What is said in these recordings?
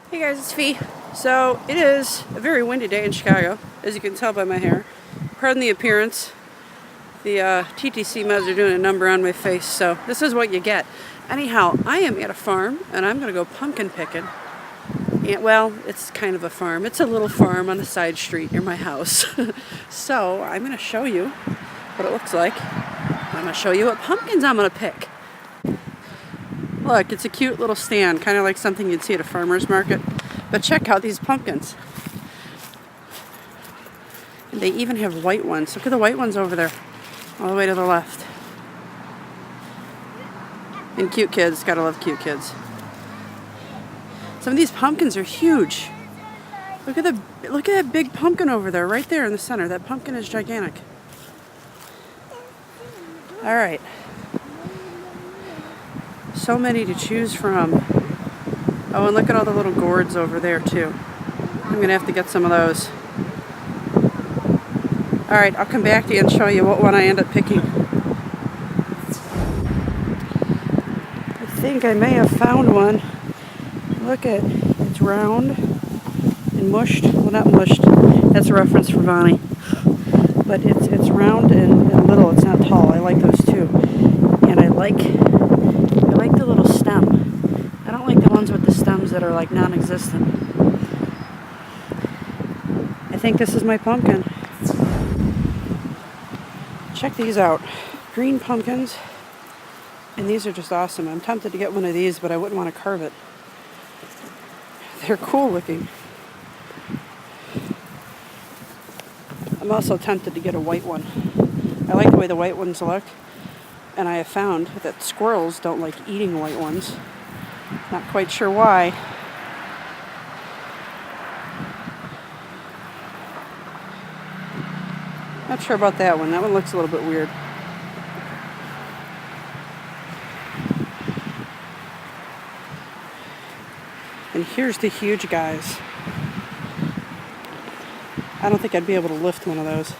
Hey guys, it's Fee. So it is a very windy day in Chicago, as you can tell by my hair. Pardon the appearance. The TTC meds are doing a number on my face, so this is what you get. Anyhow, I am at a farm, and I'm going to go pumpkin picking. And, well, it's kind of a farm. It's a little farm on a side street near my house. So I'm going to show you what it looks like. I'm going to show you what pumpkins I'm going to pick. Look, it's a cute little stand, kind of like something you'd see at a farmer's market. But check out these pumpkins. And they even have white ones. Look at the white ones over there, all the way to the left. And cute kids, gotta love cute kids. Some of these pumpkins are huge. Look at that big pumpkin over there, right there in the center. That pumpkin is gigantic. All right. So many to choose from. Oh, and look at all the little gourds over there too. I'm gonna have to get some of those. All right, I'll come back to you and show you what one I end up picking. I think I may have found one. Look at, it's round and mushed. Well, not mushed. That's a reference for Bonnie. But it's round and little. It's not tall. I like those too. And I like the little stem. I don't like the ones with the stems that are like non-existent. I think this is my pumpkin. Check these out. Green pumpkins. And these are just awesome. I'm tempted to get one of these, but I wouldn't want to carve it. They're cool looking. I'm also tempted to get a white one. I like the way the white ones look. And I have found that squirrels don't like eating white ones. Not quite sure why. Not sure about that one. That one looks a little bit weird. And here's the huge guys. I don't think I'd be able to lift one of those.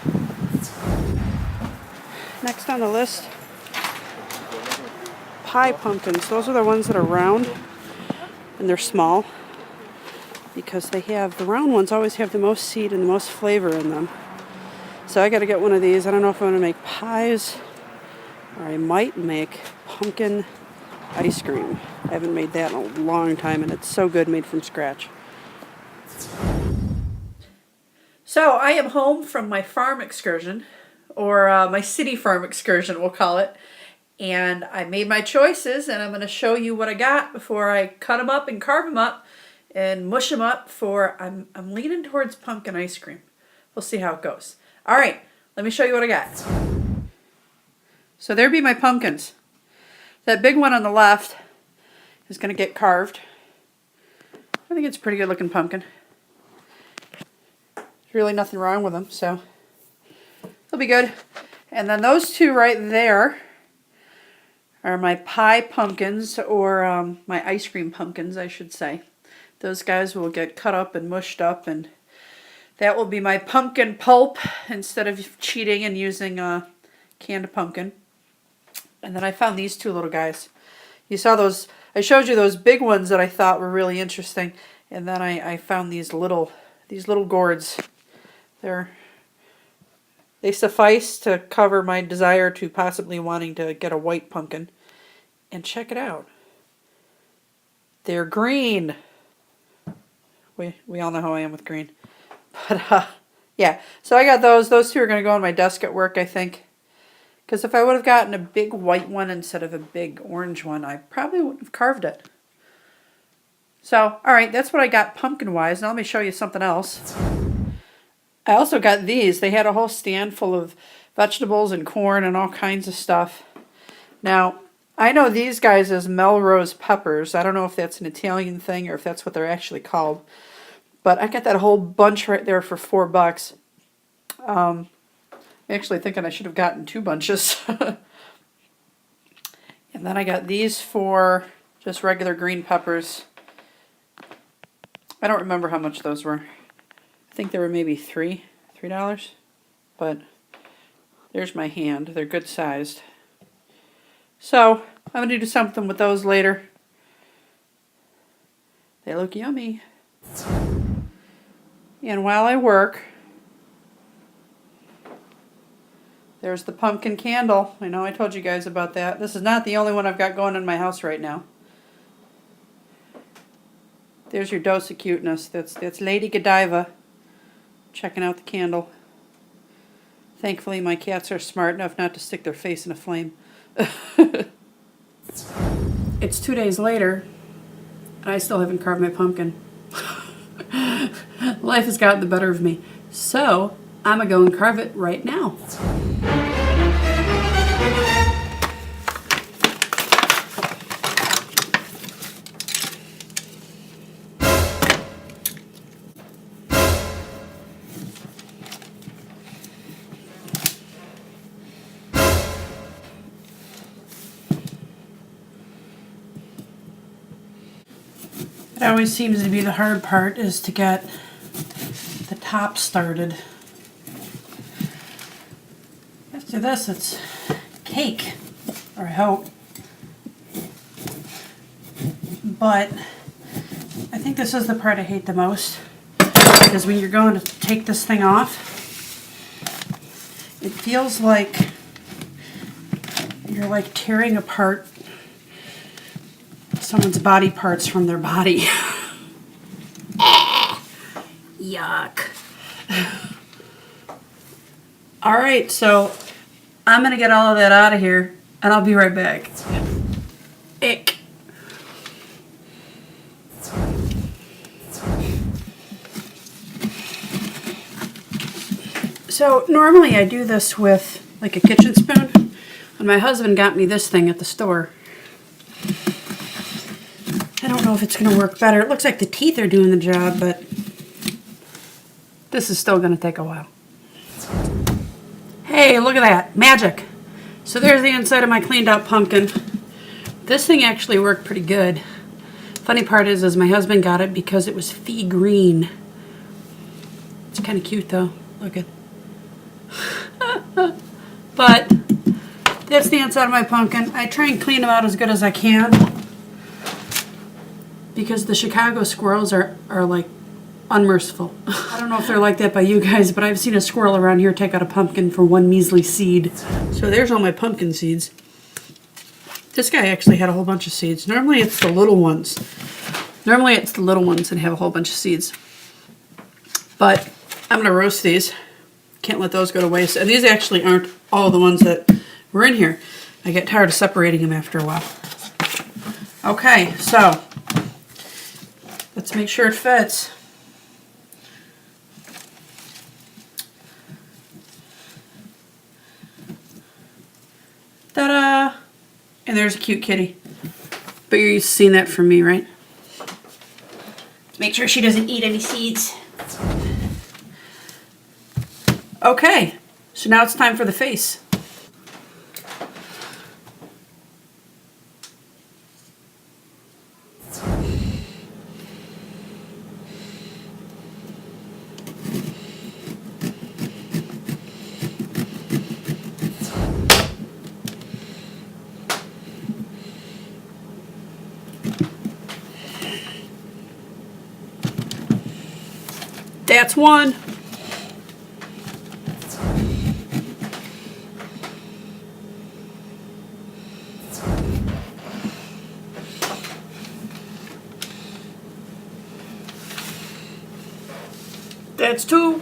Next on the list, pie pumpkins. Those are the ones that are round and they're small because the round ones always have the most seed and the most flavor in them. So I got to get one of these. I don't know if I'm going to make pies or I might make pumpkin ice cream. I haven't made that in a long time and it's so good made from scratch. So I am home from my farm excursion, or my city farm excursion we'll call it. And I made my choices and I'm going to show you what I got before I cut them up and carve them up and mush them up for, I'm leaning towards pumpkin ice cream. We'll see how it goes. All right, let me show you what I got. So there be my pumpkins. That big one on the left is going to get carved. I think it's a pretty good looking pumpkin. There's really nothing wrong with them, so they'll be good. And then those two right there are my pie pumpkins, or my ice cream pumpkins, I should say. Those guys will get cut up and mushed up, and that will be my pumpkin pulp instead of cheating and using canned pumpkin. And then I found these two little guys. You saw those, I showed you those big ones that I thought were really interesting, and then I found these little gourds. They suffice to cover my desire to possibly wanting to get a white pumpkin. And check it out. They're green. We all know how I am with green. But yeah, so I got those. Those two are going to go on my desk at work, I think. Because if I would have gotten a big white one instead of a big orange one, I probably wouldn't have carved it. So, all right, that's what I got pumpkin-wise. Now let me show you something else. I also got these. They had a whole stand full of vegetables and corn and all kinds of stuff. Now, I know these guys as Melrose peppers. I don't know if that's an Italian thing or if that's what they're actually called. But I got that whole bunch right there for $4. I'm actually thinking I should have gotten 2 bunches. And then I got these for just regular green peppers. I don't remember how much those were. I think they were maybe $3. But there's my hand. They're good sized. So I'm going to do something with those later. They look yummy. And while I work, there's the pumpkin candle. I know I told you guys about that. This is not the only one I've got going in my house right now. There's your dose of cuteness. That's Lady Godiva checking out the candle. Thankfully, my cats are smart enough not to stick their face in a flame. It's 2 days later, and I still haven't carved my pumpkin. Life has gotten the better of me. So, I'm going to go and carve it right now. It always seems to be the hard part is to get the top started. After this, it's cake, or I hope. But I think this is the part I hate the most, because when you're going to take this thing off, it feels like you're like tearing apart someone's body parts from their body. Yuck. Alright, so I'm going to get all of that out of here, and I'll be right back. Ick. So normally I do this with like a kitchen spoon, and my husband got me this thing at the store. I don't know if it's going to work better. It looks like the teeth are doing the job, but this is still going to take a while. Hey, look at that. Magic. So there's the inside of my cleaned out pumpkin. This thing actually worked pretty good. Funny part is my husband got it because it was fee green. It's kind of cute though. Look at. But that's the inside of my pumpkin. I try and clean them out as good as I can, because the Chicago squirrels are like unmerciful. I don't know if they're like that by you guys, but I've seen a squirrel around here take out a pumpkin for one measly seed. So there's all my pumpkin seeds. This guy actually had a whole bunch of seeds. Normally it's the little ones. Normally it's the little ones that have a whole bunch of seeds. But I'm gonna roast these. Can't let those go to waste. And these actually aren't all the ones that were in here. I get tired of separating them after a while. Okay, so let's make sure it fits. Ta-da! And there's a cute kitty. But you're used to seeing that from me, right? Make sure she doesn't eat any seeds. Okay, so now it's time for the face. That's one. That's two.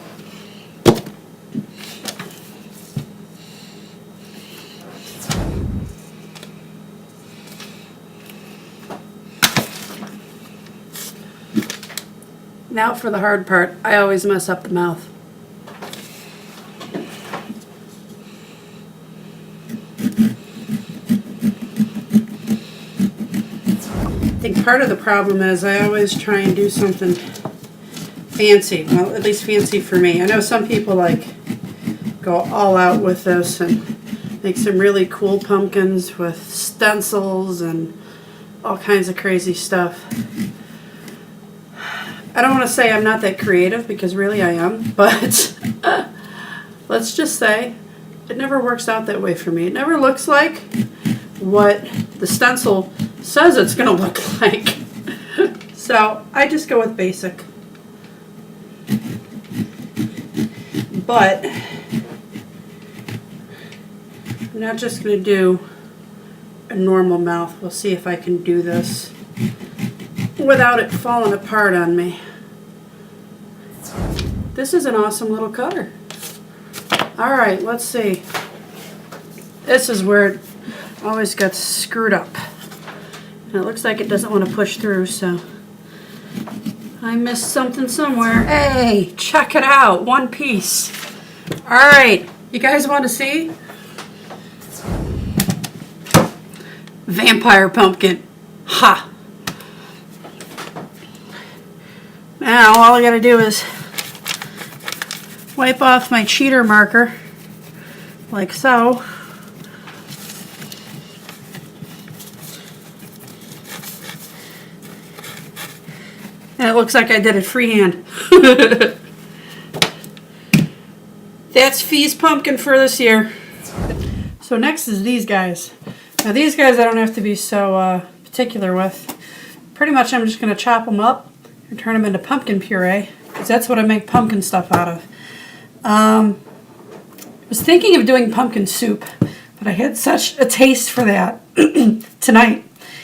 Now for the hard part. I always mess up the mouth. I think part of the problem is I always try and do something fancy. Well, at least fancy for me. I know some people like go all out with this and make some really cool pumpkins with stencils and all kinds of crazy stuff. I don't want to say I'm not that creative, because really I am, but let's just say it never works out that way for me. It never looks like what the stencil says it's going to look like. So I just go with basic. But I'm not just going to do a normal mouth. We'll see if I can do this without it falling apart on me. This is an awesome little cutter. Alright, let's see. This is where it always gets screwed up. And it looks like it doesn't want to push through, so I missed something somewhere. Hey, check it out. One piece. Alright, you guys want to see? Vampire pumpkin. Ha! Now all I gotta do is wipe off my cheater marker, like so. And it looks like I did it freehand. That's Fee's pumpkin for this year. So next is these guys. Now these guys I don't have to be so particular with. Pretty much I'm just going to chop them up and turn them into pumpkin puree, because that's what I make pumpkin stuff out of. I was thinking of doing pumpkin soup, but I had such a taste for that tonight,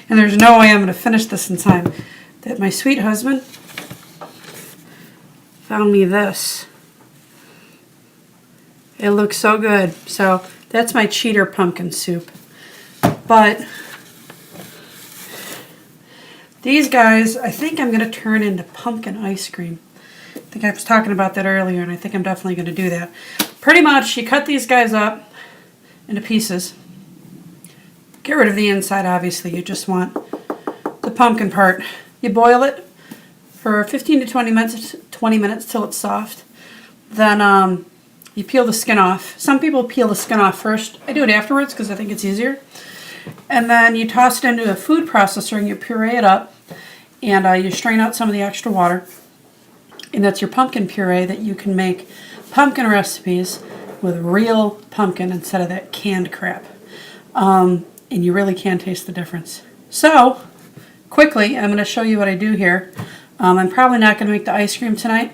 and there's no way I'm going to finish this in time, that my sweet husband found me this. It looks so good. So that's my cheater pumpkin soup. But these guys, I think I'm going to turn into pumpkin ice cream. I think I was talking about that earlier, and I think I'm definitely going to do that. Pretty much, you cut these guys up into pieces. Get rid of the inside, obviously. You just want the pumpkin part. You boil it for 15 to 20 minutes till it's soft. Then you peel the skin off. Some people peel the skin off first. I do it afterwards because I think it's easier. And then you toss it into a food processor and you puree it up. And you strain out some of the extra water. And that's your pumpkin puree that you can make pumpkin recipes with real pumpkin instead of that canned crap. And you really can taste the difference. So, quickly, I'm going to show you what I do here. I'm probably not going to make the ice cream tonight,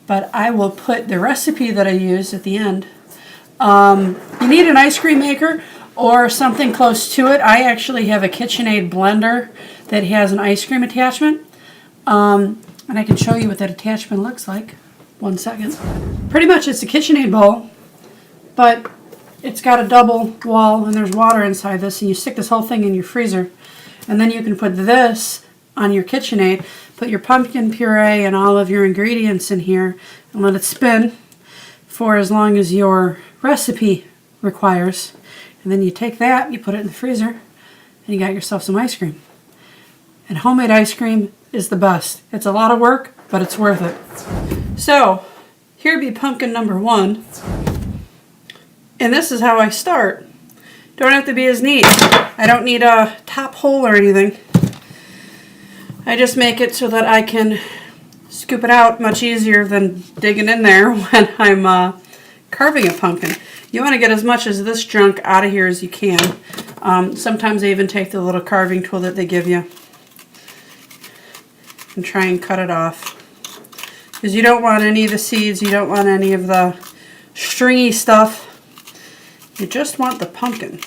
but I will put the recipe that I use at the end. You need an ice cream maker or something close to it. I actually have a KitchenAid blender that has an ice cream attachment. And I can show you what that attachment looks like. 1 second. Pretty much it's a KitchenAid bowl, but it's got a double wall and there's water inside this, and you stick this whole thing in your freezer. And then you can put this on your KitchenAid, put your pumpkin puree and all of your ingredients in here, and let it spin for as long as your recipe requires. And then you take that, you put it in the freezer, and you got yourself some ice cream. And homemade ice cream is the best. It's a lot of work, but it's worth it. So, here be pumpkin number 1. And this is how I start. Don't have to be as neat. I don't need a top hole or anything. I just make it so that I can scoop it out much easier than digging in there when I'm carving a pumpkin. You want to get as much of this junk out of here as you can. Sometimes I even take the little carving tool that they give you and try and cut it off. Because you don't want any of the seeds, you don't want any of the stringy stuff. You just want the pumpkin.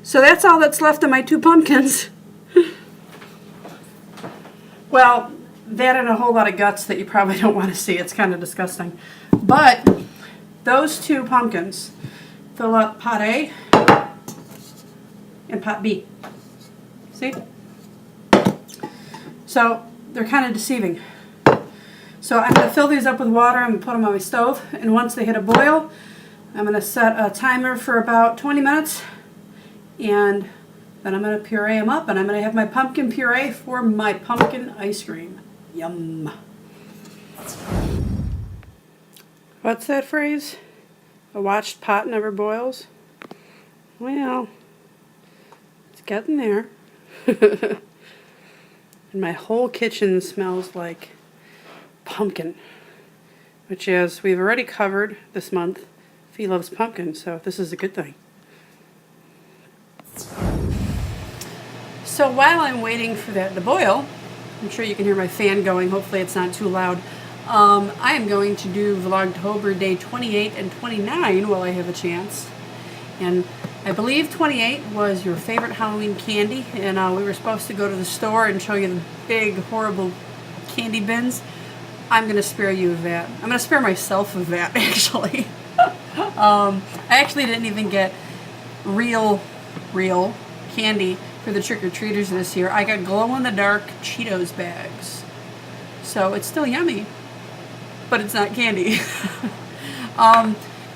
So that's all that's left of my 2 pumpkins. Well, that and a whole lot of guts that you probably don't want to see. It's kind of disgusting. But those 2 pumpkins fill up pot A and pot B. See? So they're kind of deceiving. So I'm going to fill these up with water. I'm going to put them on my stove. And once they hit a boil, I'm going to set a timer for about 20 minutes. And then I'm going to puree them up. And I'm going to have my pumpkin puree for my pumpkin ice cream. Yum. What's that phrase? A watched pot never boils? Well, it's getting there. And my whole kitchen smells like pumpkin, which is, we've already covered this month. Fee loves pumpkin, so this is a good thing. So while I'm waiting for that to boil, I'm sure you can hear my fan going. Hopefully it's not too loud. I am going to do VlogTober Day 28 and 29 while I have a chance. And I believe 28 was your favorite Halloween candy, and we were supposed to go to the store and show you the big, horrible candy bins. I'm going to spare you of that. I'm going to spare myself of that, actually. I actually didn't even get real candy for the trick-or-treaters this year. I got glow-in-the-dark Cheetos bags. So it's still yummy, but it's not candy.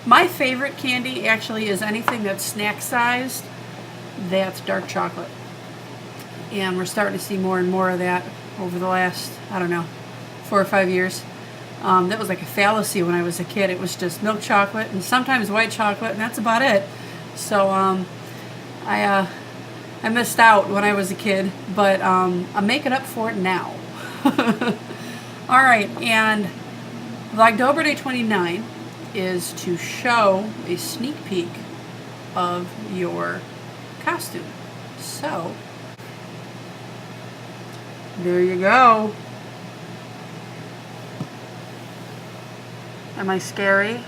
My favorite candy actually is anything that's snack-sized. That's dark chocolate. And we're starting to see more and more of that over the last, I don't know, 4 or 5 years. That was like a fallacy when I was a kid. It was just milk chocolate and sometimes white chocolate, and that's about it. So I missed out when I was a kid, but I'm making up for it now. All right, and VlogTober Day 29 is to show a sneak peek of your costume. So there you go. Am I scary?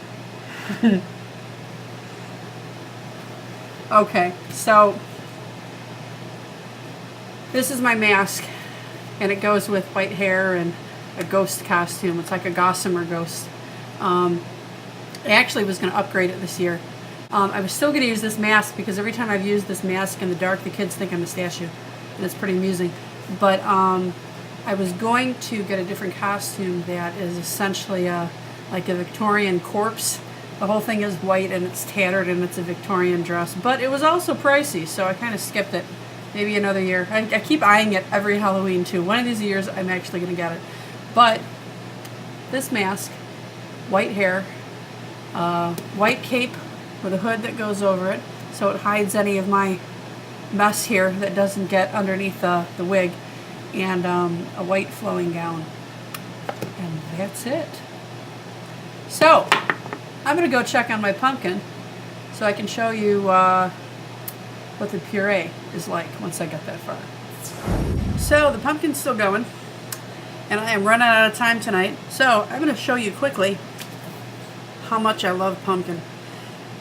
Okay, so this is my mask, and it goes with white hair and a ghost costume. It's like a gossamer ghost. I actually was going to upgrade it this year. I was still going to use this mask because every time I've used this mask in the dark, the kids think I'm a statue, and it's pretty amusing. But I was going to get a different costume that is essentially like a Victorian corpse. The whole thing is white and it's tattered and it's a Victorian dress, but it was also pricey, so I kind of skipped it. Maybe another year. I keep eyeing it every Halloween too. One of these years I'm actually going to get it. But this mask, white hair, white cape with a hood that goes over it so it hides any of my mess here that doesn't get underneath the wig, and a white flowing gown. And that's it. So I'm going to go check on my pumpkin so I can show you what the puree is like once I get that far. So the pumpkin's still going, and I am running out of time tonight, so I'm going to show you quickly how much I love pumpkin.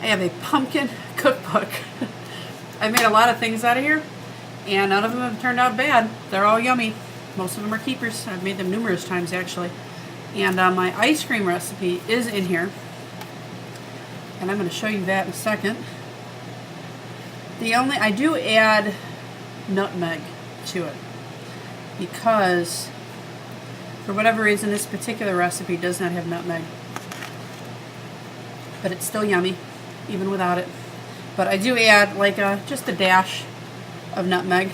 I have a pumpkin cookbook. I made a lot of things out of here, and none of them have turned out bad. They're all yummy. Most of them are keepers. I've made them numerous times actually. And my ice cream recipe is in here, and I'm going to show you that in a second. I do add nutmeg to it because for whatever reason this particular recipe does not have nutmeg. But it's still yummy, even without it. But I do add like just a dash of nutmeg.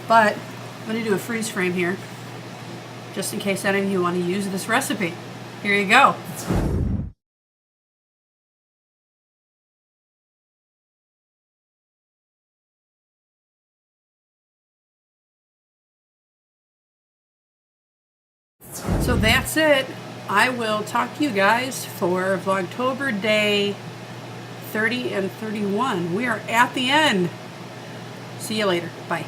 But I'm going to do a freeze frame here, just in case any of you want to use this recipe. Here you go. So that's it. I will talk to you guys for VlogTober Day 30 and 31. We are at the end. See you later. Bye.